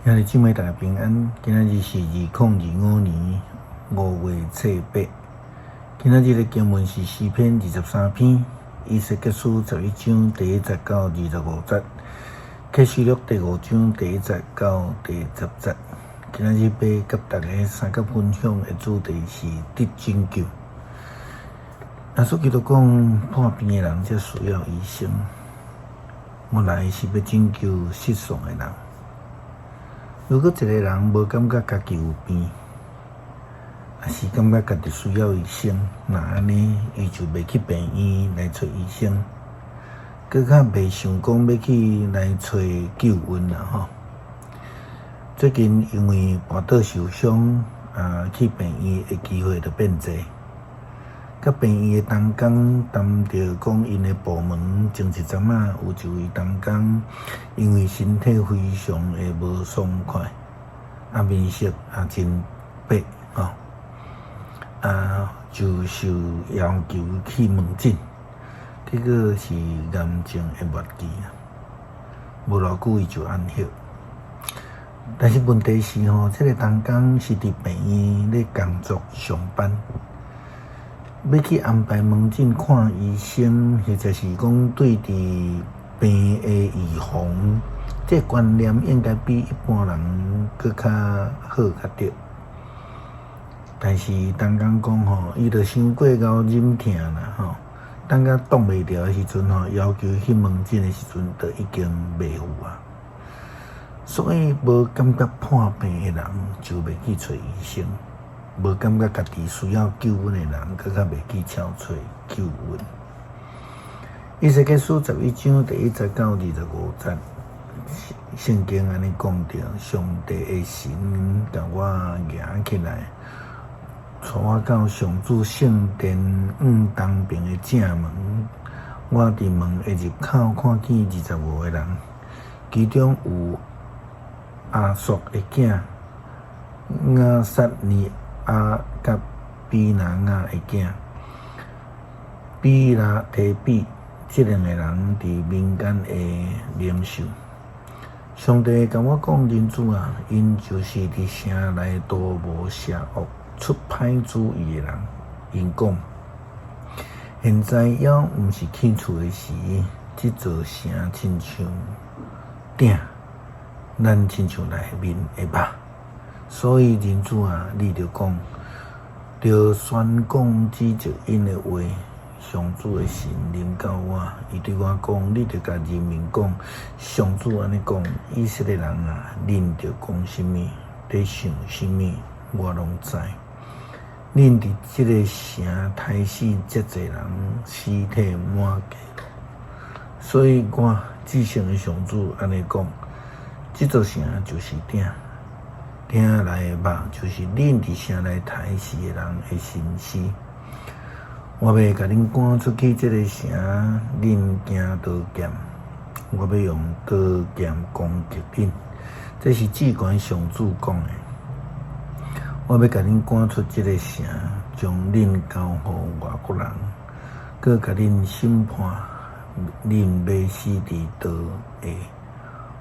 兄弟姊妹大家平安，今仔日是2025年5月初8。今仔日的经文是诗篇23篇，以西结书11章第1节到25节，启示录第5章第1节到第10节。今仔日要甲大家三角分享的主题是得拯救。耶稣基督讲，破病的人才需要医生，我来是要拯救失丧的人。如果一个人无感觉家己有病，也是感觉家己需要医生，那安尼伊就袂去病院来找医生，搁较袂想讲要去来找救恩啦吼。最近因为跋倒受伤，去病院的机会就变侪。甲病院的同工谈到讲，因的部门前一阵仔有一位同工，因为身体非常的无爽快，面色也真白吼，就受要求去门诊，结果是癌症的末期啊，无偌久伊就安息。但是问题是这个同工是伫病院咧工作上班。要去安排门诊看医生，或者是讲对治病的预防，这观念应该比一般人搁较好较对。但是同工讲伊着伤过高忍痛啦等甲挡袂牢的时阵要求去门诊的时阵，就已经袂有啊。所以无感觉破病的人就袂去找医生。无感觉家己需要救恩的人，更较袂去找救恩。以西结书11章第1节到25节，圣经安尼讲着，上帝的神甲我举起来，带我到上主圣殿东边的正门。我伫门的入口看见25个人，其中有亚朔的囝亚撒尼甲比拿雅的囝比拉提比，这两个人伫民间的领袖。上帝甲我讲，人主啊，因就是伫城内多无邪恶、出歹主意的人。因讲，现在还毋是起厝的时，这座城亲像鼎，咱亲像内面的肉。所以人主啊，你着讲，着宣讲指着因的话，上主的神临到我，伊对我讲，你着甲人民讲，上主安尼讲，以色列人啊，恁着讲什么，在想什么，我拢知。恁伫这个城杀死遮侪人，尸体满街，所以我至圣的上主安尼讲，这座城就是鼎。鼎内的肉就是恁伫城内杀死的人的身尸。我要甲恁赶出去这个城，恁惊刀剑，我要用刀剑攻击恁。这是至高上主讲的。我要甲恁赶出这个城，将恁交予外国人，搁甲恁审判，恁要死伫刀下。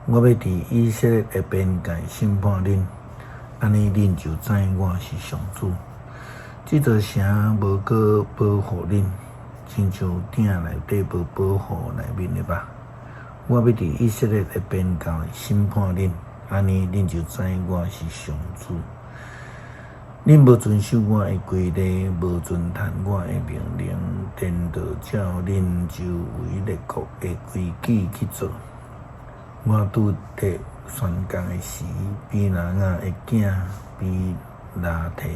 我要伫以色列的边界审判恁。安尼，恁就知我是上主。这座城无搁保护恁，亲像鼎内底无保护内面的肉。我要伫以色列的边界审判恁，安尼恁就知我是上主。恁无遵守我的规例，无遵传我的命令，颠倒照恁周围列国的规矩去做。我拄得宣讲的时，比拿雅的囝比拉提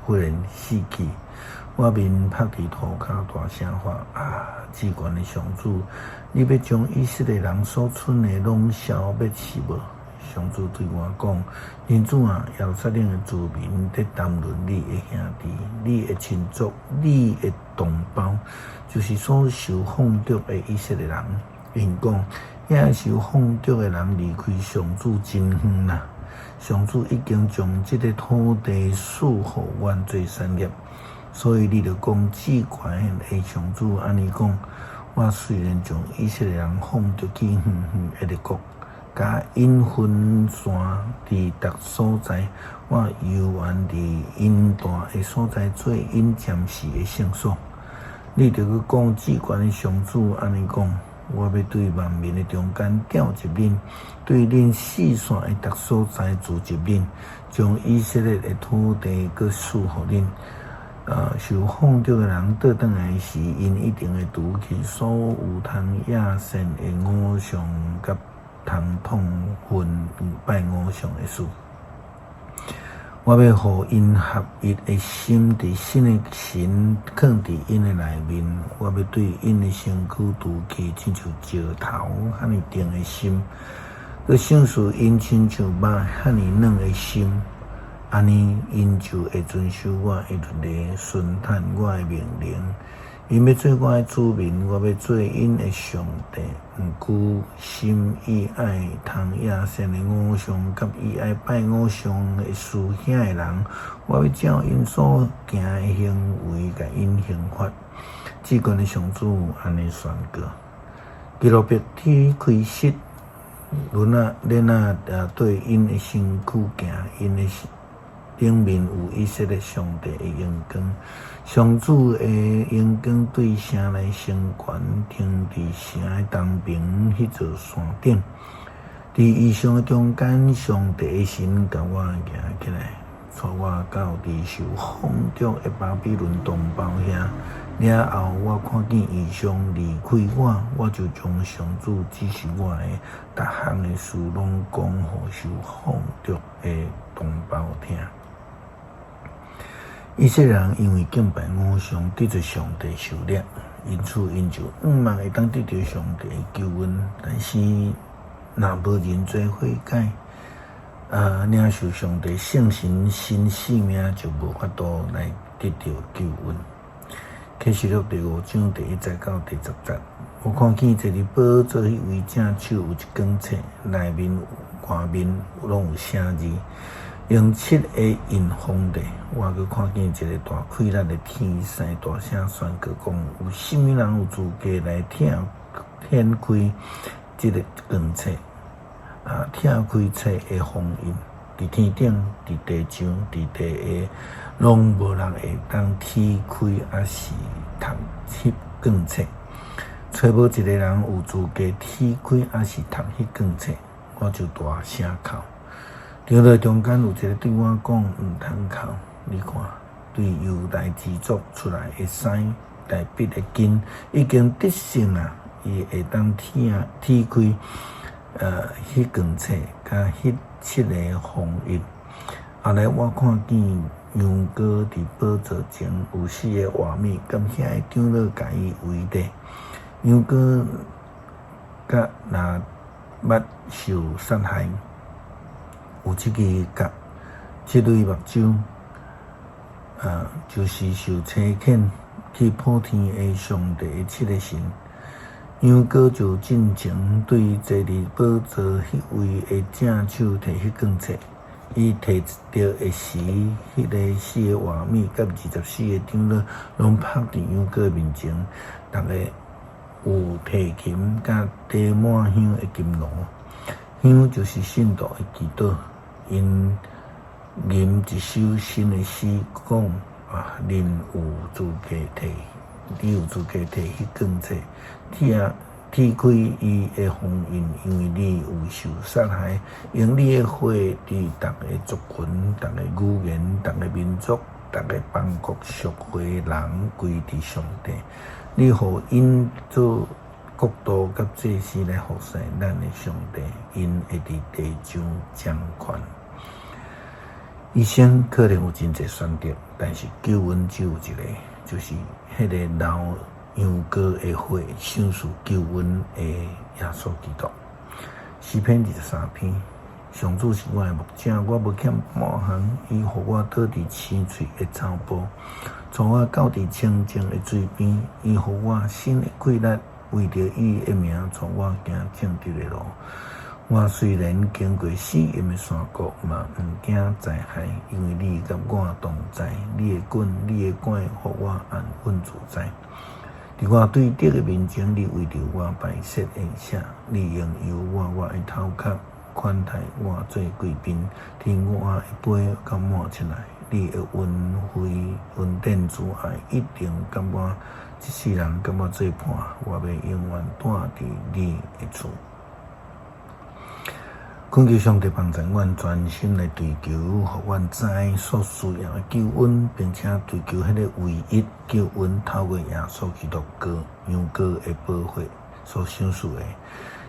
忽然死去，我面拍伫涂骹，大声喊：至高的上主，你要将以色列人所剩的拢消灭去无？上主对我讲：人主啊，耶路撒冷的居民在谈论你的兄弟、你的亲族、你的同胞，就是所受放逐的以色列人。因讲，遐受放逐的人离开上主真远啦。上主已经将这个土地赐予阮做产业，所以你着讲至悬的上主安尼讲：我虽然将以色列人放逐去远远的列国，甲因分散伫逐所在，我游玩伫因大诶所在，做因暂时诶圣所。你着去讲至悬诶上主安尼讲，我要对万民诶中间调集恁，对恁四散诶逐所在组集恁，将以色列诶土地搁赐互恁。受放逐诶人倒转来时，因一定会除去所有通亚善诶偶像甲通痛恨拜偶像诶事。我要互因合一诶心伫新诶神放伫因诶内面。我要对因诶身躯除去亲像石头遐尼定诶心，佮圣使因亲像肉遐尼软诶心。安尼，因就会遵守我诶律例，顺探我诶命令。因要做我诶子民，我要做因诶上帝。毋顾心意爱通亚善诶偶像，甲伊爱拜偶像诶事遐诶人，我要照因所行诶行为，甲因刑罚。至悬诶上主安尼宣告：基路伯铁开膝，恁对因诶身躯行，因诶顶面有以色列上帝的阳光，上主的阳光对城内升悬，停伫城的东边迄座山顶。伫异象的中间，上帝的神甲我举起来，带我到伫受放逐的巴比伦同胞遐。了后，我看见异象离开我，我就将上主指示我的逐项的事，拢讲互受放逐的同胞听。以色列人因为敬拜偶像，得着上帝受掠，因此因就望会当得到上帝的救恩。但是若无人做悔改，领受上帝圣神新生命，就无法度来得到救恩。启示录第5章第1节到第10节，我看见坐伫宝座迄位正手有一卷册，内面外面拢有写字。用7个印封的，我阁看见一个大开力的天使大声宣告讲：有甚物人有资格来掀开这个卷册？拆开册的封印，伫天顶、伫地上、伫地下，拢无人会当踢开，还是读迄卷册。找无一个人有资格踢开，还是读迄卷册，我就大声哭。场在中间有一个对我讲：毋通哭，你看，对犹大之族出来的狮大笔的筋已经得胜啊！伊会当踢开迄卷册，甲迄7个封印。后来我看见羊羔伫宝座前有4个画面，甲遐个长老甲伊围地。羊羔甲若捌受杀害。有即个角，即对目睭，就是受差遣去普天的上帝的7个神。羊羔就进前对坐伫宝座迄位的正手摕迄卷册，伊摕着的时，迄个4个画面甲24个长老拢拍伫羊羔面前，逐个有提琴甲滴满香的金炉，香就是信徒的祈祷。因吟一首新的诗，讲恁有资格摕，你有资格摕迄卷册，踢开伊的封印，因为你有受杀害，用你的火伫逐个族群、逐个语言、逐个民族、逐个邦国属会人归伫上帝，你互因做国度甲祭司来服侍咱的上帝，因会伫地上掌权。医生可能有真侪选择，但是救恩只有一个，就是迄个老羊羔的火，享受救恩的耶稣基督。诗篇23篇，上主是我的牧者，我无欠半项，伊互我倒伫青翠的草坡，带我到伫清净的水边，伊互我新的气力，为着伊的名，带我行正直的路。我虽然经过死荫的山谷，嘛毋惊灾害，因为你甲我同在，你的棍、你的拐，互我安稳自在。伫伫我对敌的面前，你为着我摆设宴舍，你用油我的头壳，款待我做贵宾，听我的杯甲满出来，你的恩典慈爱，一定甲我一世人甲我做伴，我要永远住伫你的厝。恳求上帝帮助阮专心来追求，互阮知所需要的救恩，并且追求迄个唯一救恩，透过耶稣基督羊羔的宝血所享受的。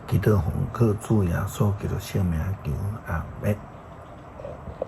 祈祷奉靠主耶稣基督圣名求，阿们。